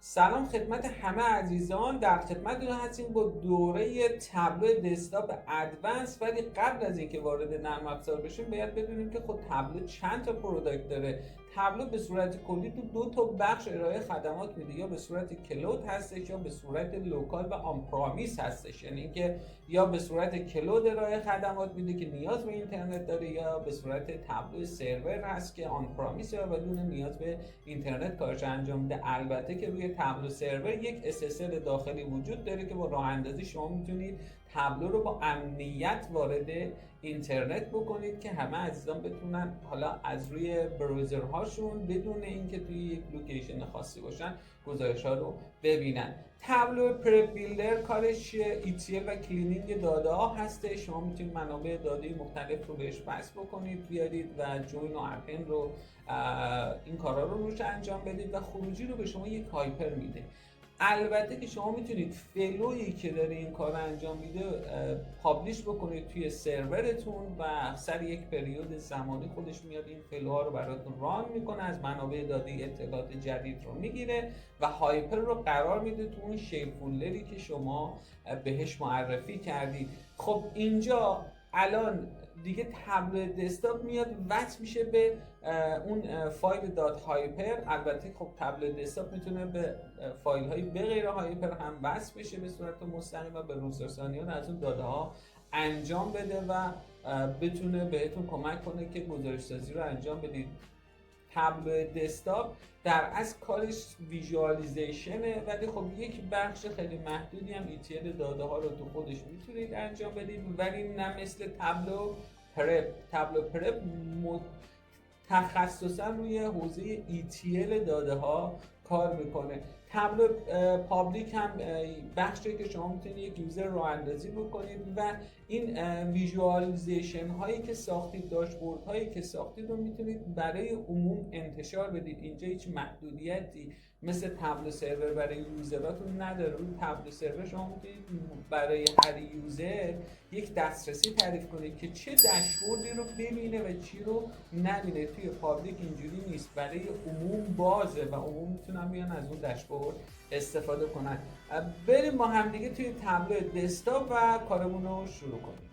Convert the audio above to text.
سلام خدمت همه عزیزان، در خدمتتون هستیم با دوره تابلو دسکتاپ ادوانس. ولی قبل از اینکه وارد نرم افزار بشیم باید بدونیم که خود تابلو چند تا پروداکت داره. تابلو به صورت کلی تو دو تا بخش ارائه خدمات میده، یا به صورت کلود هستش یا به صورت لوکال و آن پرامیس هستش. یعنی اینکه یا به صورت کلود ارائه خدمات میده که نیاز به اینترنت داره، یا به صورت تابلو سرور هست که آن پرامیس یا بدون نیاز به اینترنت کارش انجام میده. البته که روی تابلو سرور یک SSL داخلی وجود داره که با راه اندازی شما میتونید تابلو رو با امنیت وارد اینترنت بکنید که همه عزیزان بتونن حالا از روی براوزرهاشون بدون اینکه توی یک لوکیشن خاصی باشن گزارش ها رو ببینن. تابلو پرپ بیلدر کارش ETL و کلینینگ داده ها هسته. شما میتونید منابع داده مختلف رو بهش وصل بکنید، بیارید و جوین و اپن رو این کارا رو روش انجام بدید و خروجی رو به شما یک هایپر میده. البته که شما میتونید فلویی که داره این کار انجام میده پابلیش بکنید توی سرورتون و سر یک پریود زمانی خودش میاد این فلوها رو براتون ران میکنه، از منابع داده اطلاعات جدید رو میگیره و هایپر رو قرار میده تو اون شیپ فولدری که شما بهش معرفی کردید. خب اینجا الان دیگه تابلو دسکتاپ میاد وصل میشه به اون فایل دات هایپر. البته خب تابلو دسکتاپ میتونه به فایل های به غیر هایپر هم وصل بشه به صورت مستقیم و به روزرسانیان از اون داده ها انجام بده و بتونه بهتون کمک کنه که گزارش سازی رو انجام بدید. تابلو دسکتاپ در اصل کارش ویژوالیزیشنه، ولی خب یک بخش خیلی محدودی هم ETL داده ها رو تو خودش میتونید انجام بدید، ولی نه مثل تابلو پرپ. تابلو پرپ تخصصا روی حوزه ETL داده ها کار میکنه. تابلو پابلیک هم بخشی که شما میتونید یک یوزر رو اندازی بکنید و این ویژوالیزیشن هایی که ساختید، داشبورد هایی که ساختید رو میتونید برای عموم انتشار بدید. اینجا هیچ محدودیتی مثل تابلو سرور برای یوزراتون نداره. روی تابلو سرور شما میتونید برای هر یوزر یک دسترسی تعریف کنید که چه داشبوردی رو ببینه و چی رو نبینه. توی پابلیک اینجوری نیست، برای عموم بازه و عموم میتونن بیان از اون داشبورد استفاده کنن. بریم با هم دیگه توی تابلو دسکتاپ و کارمون رو شروع کنیم.